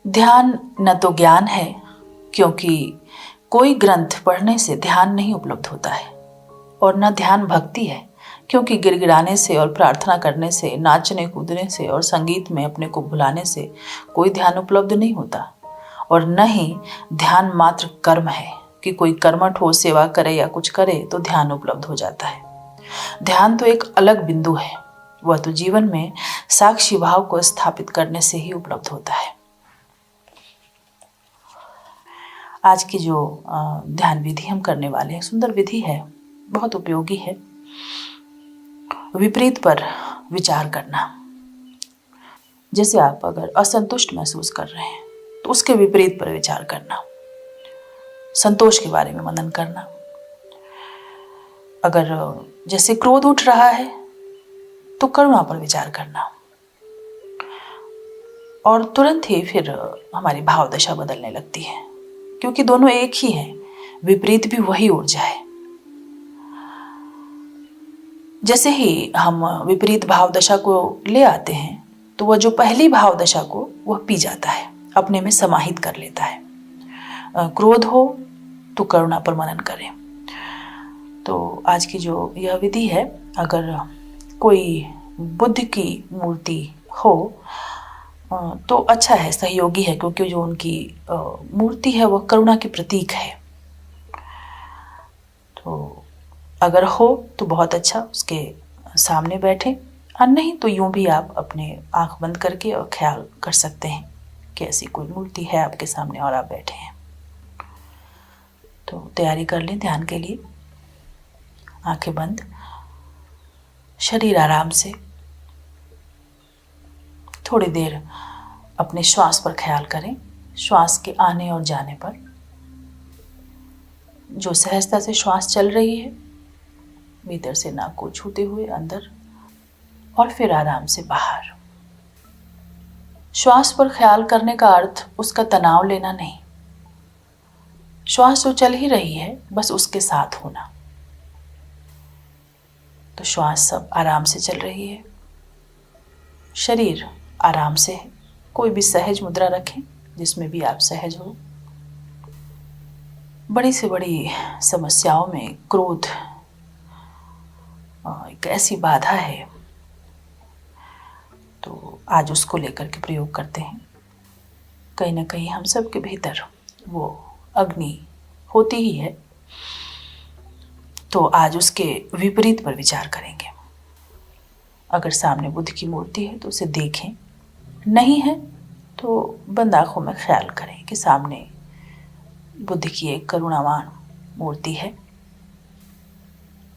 ध्यान न तो ज्ञान है, क्योंकि कोई ग्रंथ पढ़ने से ध्यान नहीं उपलब्ध होता है, और न ध्यान भक्ति है, क्योंकि गिड़गिड़ाने से और प्रार्थना करने से, नाचने कूदने से और संगीत में अपने को भुलाने से कोई ध्यान उपलब्ध नहीं होता। और न ही ध्यान मात्र कर्म है कि कोई कर्मठ हो, सेवा करे या कुछ करे तो ध्यान उपलब्ध हो जाता है। ध्यान तो एक अलग बिंदु है, वह तो जीवन में साक्षी भाव को स्थापित करने से ही उपलब्ध होता है। आज की जो ध्यान विधि हम करने वाले हैं, सुंदर विधि है, बहुत उपयोगी है। विपरीत पर विचार करना। जैसे आप अगर असंतुष्ट महसूस कर रहे हैं तो उसके विपरीत पर विचार करना, संतोष के बारे में मनन करना। अगर जैसे क्रोध उठ रहा है तो करुणा पर विचार करना, और तुरंत ही फिर हमारी भाव दशा बदलने लगती है, क्योंकि दोनों एक ही हैं, विपरीत भी वही ऊर्जा है। जैसे ही हम विपरीत भाव दशा को ले आते हैं तो वह जो पहली भाव दशा को वह पी जाता है, अपने में समाहित कर लेता है। क्रोध हो तो करुणा पर मनन करें। तो आज की जो यह विधि है, अगर कोई बुद्ध की मूर्ति हो तो अच्छा है, सहयोगी है, क्योंकि जो उनकी मूर्ति है वह करुणा के प्रतीक है। तो अगर हो तो बहुत अच्छा, उसके सामने बैठे, और नहीं तो यूं भी आप अपने आंख बंद करके और ख्याल कर सकते हैं कि ऐसी कोई मूर्ति है आपके सामने और आप बैठे हैं। तो तैयारी कर लें ध्यान के लिए। आंखें बंद, शरीर आराम से, थोड़ी देर अपने श्वास पर ख्याल करें, श्वास के आने और जाने पर। जो सहजता से श्वास चल रही है, भीतर से नाक को छूते हुए अंदर और फिर आराम से बाहर। श्वास पर ख्याल करने का अर्थ उसका तनाव लेना नहीं, श्वास जो चल ही रही है बस उसके साथ होना। तो श्वास सब आराम से चल रही है, शरीर आराम से है। कोई भी सहज मुद्रा रखें जिसमें भी आप सहज हो। बड़ी से बड़ी समस्याओं में क्रोध एक ऐसी बाधा है, तो आज उसको लेकर के प्रयोग करते हैं। कहीं ना कहीं हम सब के भीतर वो अग्नि होती ही है, तो आज उसके विपरीत पर विचार करेंगे। अगर सामने बुद्ध की मूर्ति है तो उसे देखें, नहीं है तो बंद आंखों में ख्याल करें कि सामने बुद्ध की एक करुणावान मूर्ति है,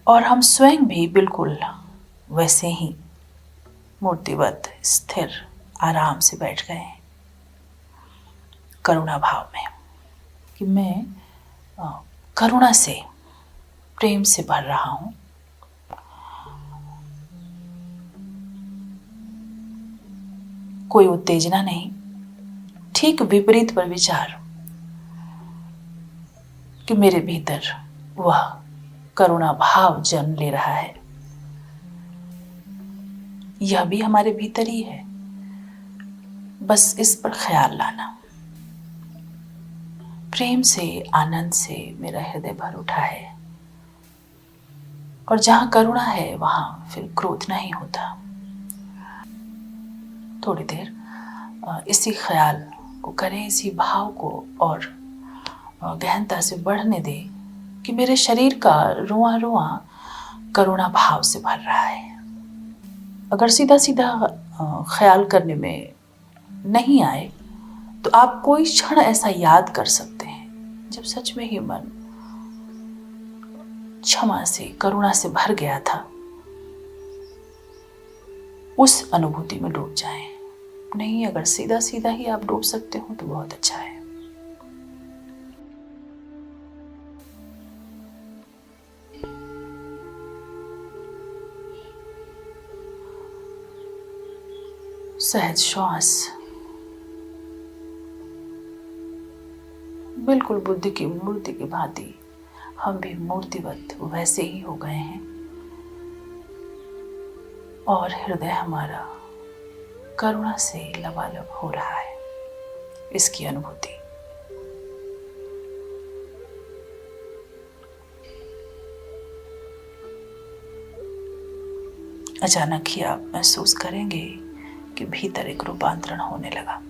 और हम स्वयं भी बिल्कुल वैसे ही मूर्तिवत स्थिर आराम से बैठ गए हैं, करुणा भाव में कि मैं करुणा से, प्रेम से भर रहा हूं। कोई उत्तेजना नहीं, ठीक विपरीत पर विचार कि मेरे भीतर वह करुणा भाव जन्म ले रहा है। यह भी हमारे भीतर ही है, बस इस पर ख्याल लाना। प्रेम से, आनंद से मेरा हृदय भर उठा है, और जहां करुणा है वहां फिर क्रोध नहीं होता। थोड़ी देर इसी ख्याल को करें, इसी भाव को और गहनता से बढ़ने दें कि मेरे शरीर का रुआ रुआ करुणा भाव से भर रहा है। अगर सीधा सीधा ख्याल करने में नहीं आए तो आप कोई क्षण ऐसा याद कर सकते हैं जब सच में ही मन क्षमा से, करुणा से भर गया था। उस अनुभूति में डूब जाएं। नहीं, अगर सीधा सीधा ही आप डूब सकते हो तो बहुत अच्छा है। सहज श्वास, बिल्कुल बुद्ध की मूर्ति की भांति हम भी मूर्तिवत वैसे ही हो गए हैं, और हृदय हमारा करुणा से लबालब हो रहा है। इसकी अनुभूति। अचानक ही आप महसूस करेंगे कि भीतर एक रूपांतरण होने लगा।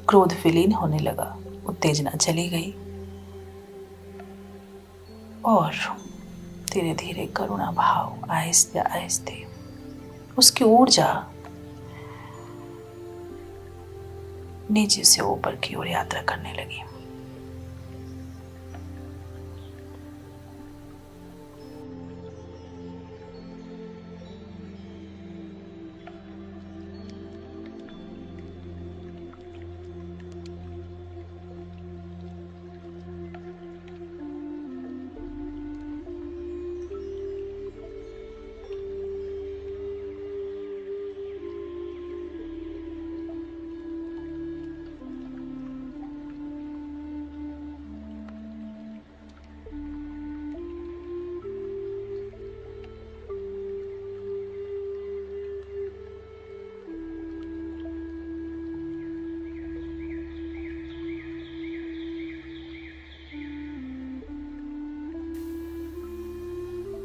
क्रोध विलीन होने लगा, उत्तेजना चली गई और धीरे धीरे करुणा भाव आहिस्ते आहिस्ते उसकी ऊर्जा नीचे से ऊपर की ओर यात्रा करने लगी।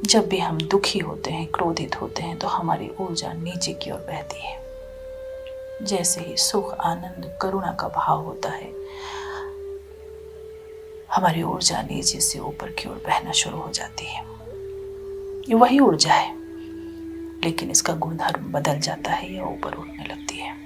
जब भी हम दुखी होते हैं, क्रोधित होते हैं, तो हमारी ऊर्जा नीचे की ओर बहती है। जैसे ही सुख, आनंद, करुणा का भाव होता है, हमारी ऊर्जा नीचे से ऊपर की ओर बहना शुरू हो जाती है। ये वही ऊर्जा है, लेकिन इसका गुणधर्म बदल जाता है या ऊपर उठने लगती है।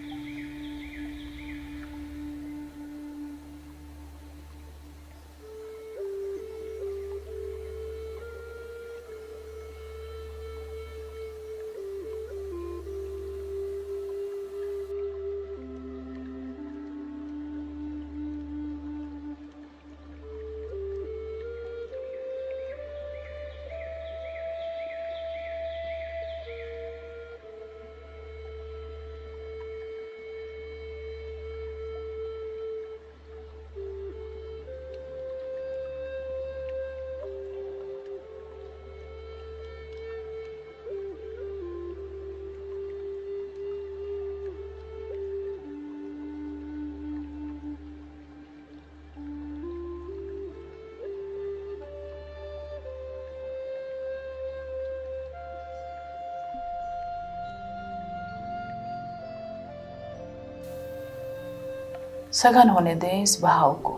सघन होने दें इस भाव को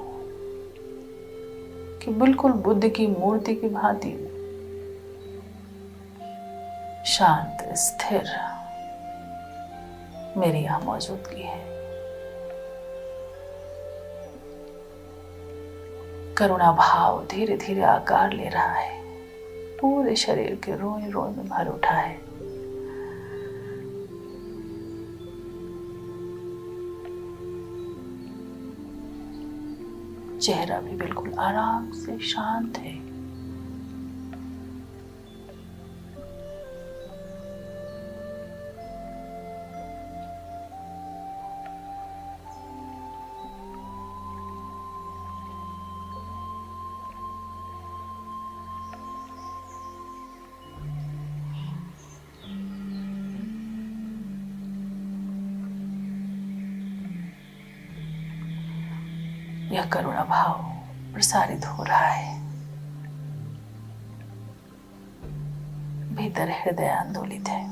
कि बिल्कुल बुद्ध की मूर्ति की भांति शांत, स्थिर मेरी यहां मौजूदगी है। करुणा भाव धीरे धीरे आकार ले रहा है, पूरे शरीर के रोए रोए में भर उठा है। चेहरा भी बिल्कुल आराम से शांत है। यह करुणा भाव प्रसारित हो रहा है। भीतर हृदय आंदोलित है।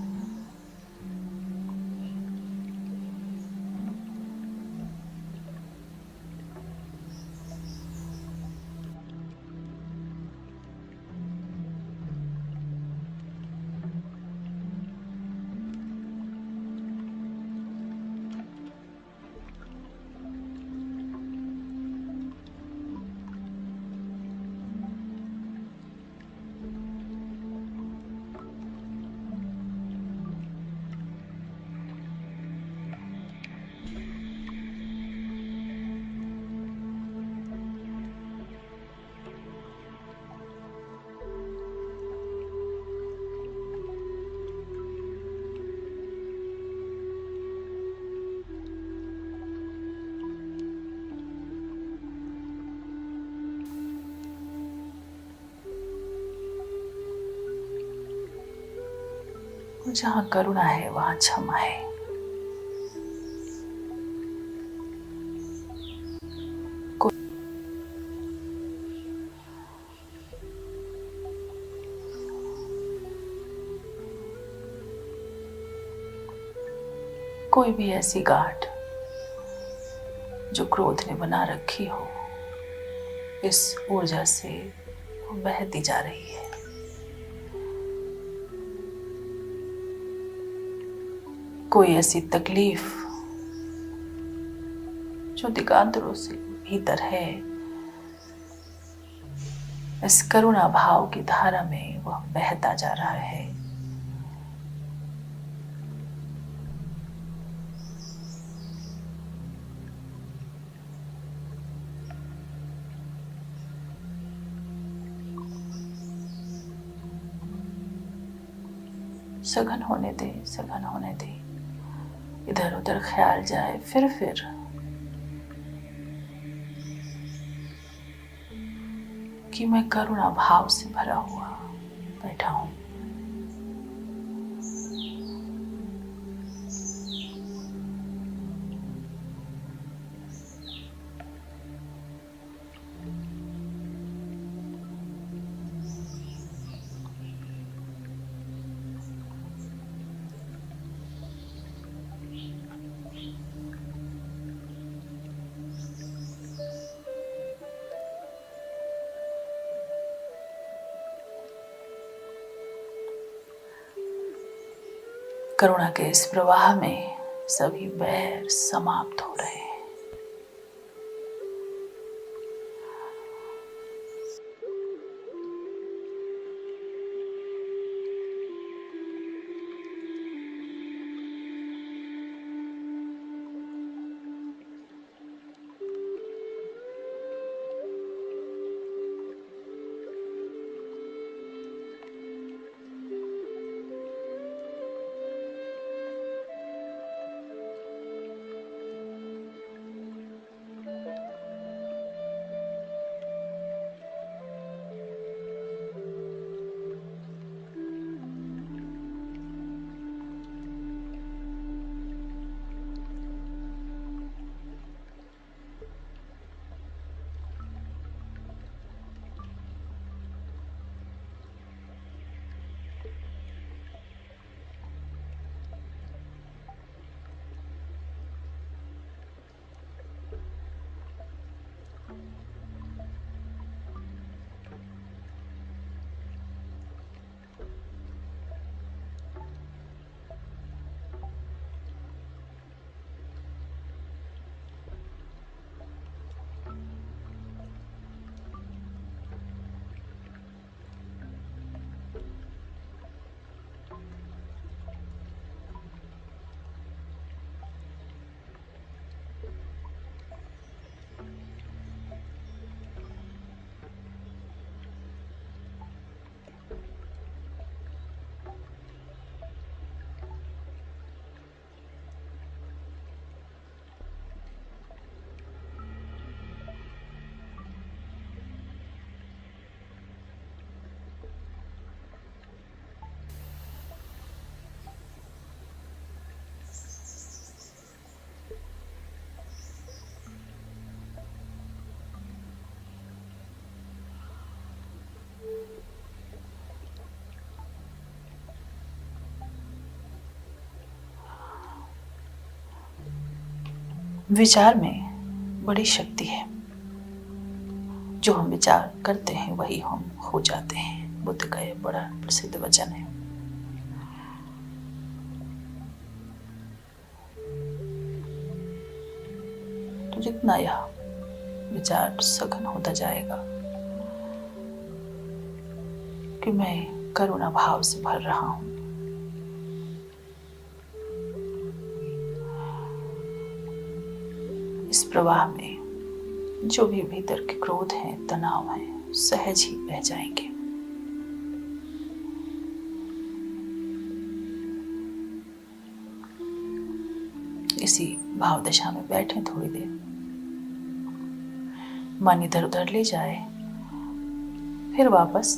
जहां करुणा है वहां क्षमा है। कोई भी ऐसी गांठ जो क्रोध ने बना रखी हो, इस ऊर्जा से वो बहती जा रही है। कोई ऐसी तकलीफ जो दिगांतरों से भीतर है, इस करुणा भाव की धारा में वह बहता जा रहा है। सघन होने दे, सघन होने दे। इधर उधर ख्याल जाए फिर कि मैं करुणा भाव से भरा हुआ बैठा हूं। करुणा के इस प्रवाह में सभी बैर समाप्त हो रहे हैं। विचार में बड़ी शक्ति है। जो हम विचार करते हैं वही हम हो जाते हैं। बुद्ध का यह बड़ा प्रसिद्ध वचन है। तो जितना यह विचार सघन होता जाएगा कि मैं करुणा भाव से भर रहा हूं, इस प्रवाह में जो भी भीतर के क्रोध हैं, तनाव हैं, सहज ही बह जाएंगे। इसी भाव दशा में बैठे थोड़ी देर, मन इधर उधर ले जाए, फिर वापस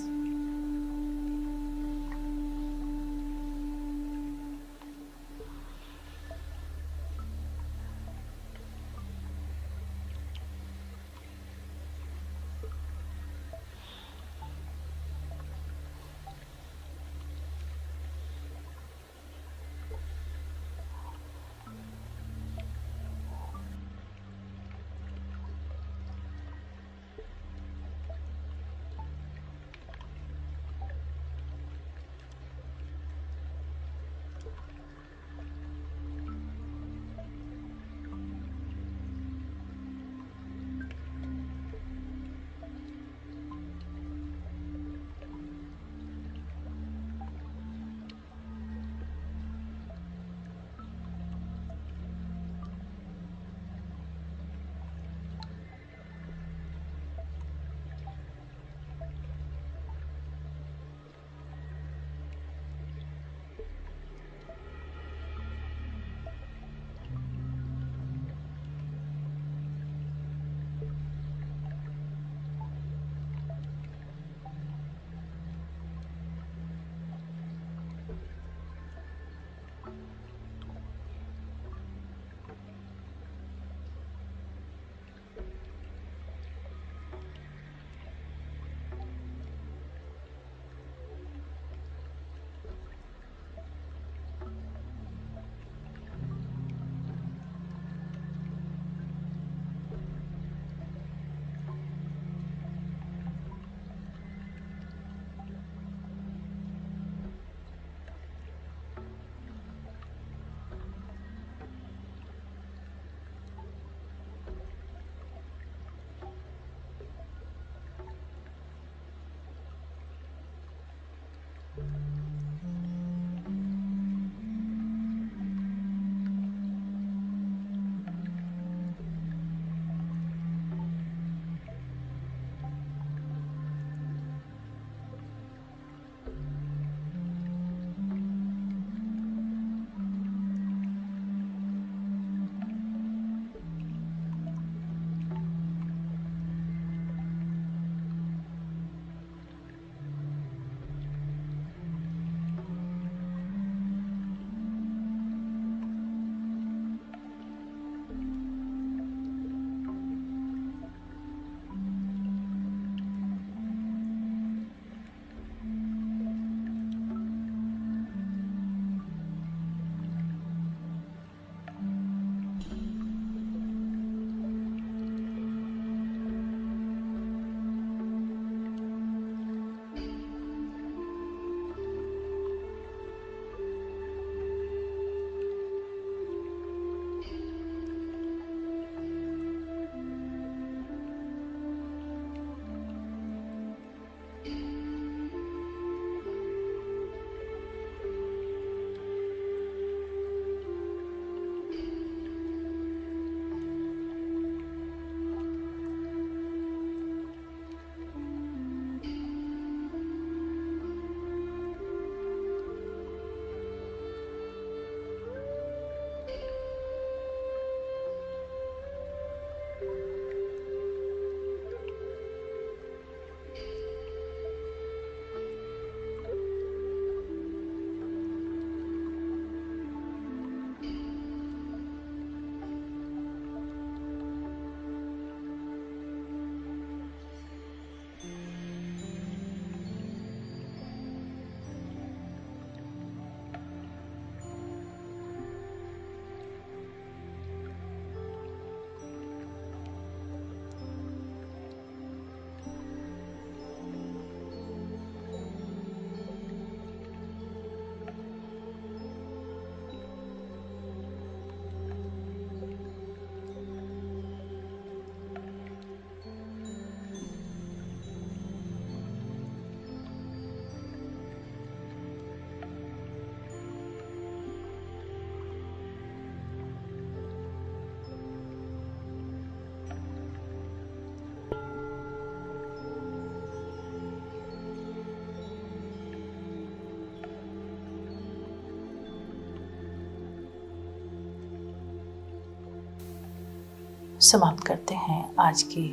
समाप्त करते हैं आज की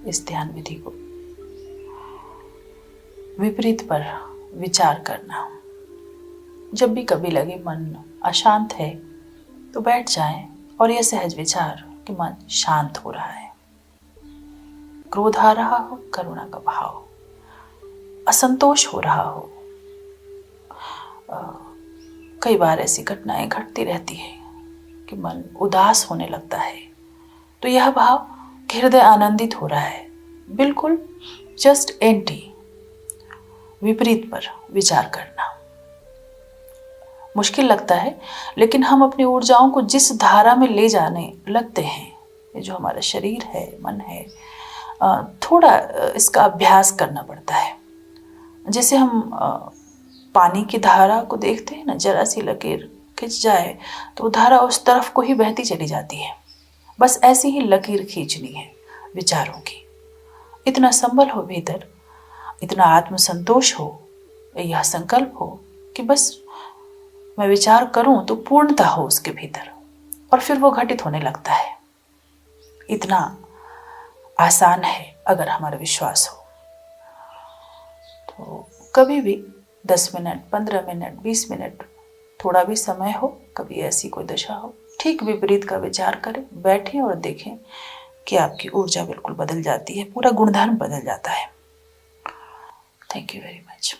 इस ध्यान विधि को। विपरीत पर विचार करना। जब भी कभी लगे मन अशांत है तो बैठ जाएं और यह सहज विचार कि मन शांत हो रहा है, क्रोध आ रहा हो, करुणा का भाव, असंतोष हो रहा हो। कई बार ऐसी घटनाएं घटती रहती है कि मन उदास होने लगता है, तो यह भाव कि हृदय आनंदित हो रहा है, बिल्कुल जस्ट एंटी। विपरीत पर विचार करना मुश्किल लगता है, लेकिन हम अपनी ऊर्जाओं को जिस धारा में ले जाने लगते हैं, ये जो हमारा शरीर है, मन है, थोड़ा इसका अभ्यास करना पड़ता है। जैसे हम पानी की धारा को देखते हैं ना, जरा सी लकीर खिंच जाए तो वो धारा उस तरफ को ही बहती चली जाती है। बस ऐसी ही लकीर खींचनी है विचारों की। इतना संबल हो भीतर, इतना आत्मसंतोष हो, यह संकल्प हो कि बस मैं विचार करूं तो पूर्णता हो उसके भीतर, और फिर वो घटित होने लगता है। इतना आसान है अगर हमारा विश्वास हो। तो कभी भी 10 मिनट, 15 मिनट, 20 मिनट, थोड़ा भी समय हो, कभी ऐसी कोई दशा हो, ठीक विपरीत का विचार करें, बैठें और देखें कि आपकी ऊर्जा बिल्कुल बदल जाती है, पूरा गुणधर्म बदल जाता है। Thank you very much.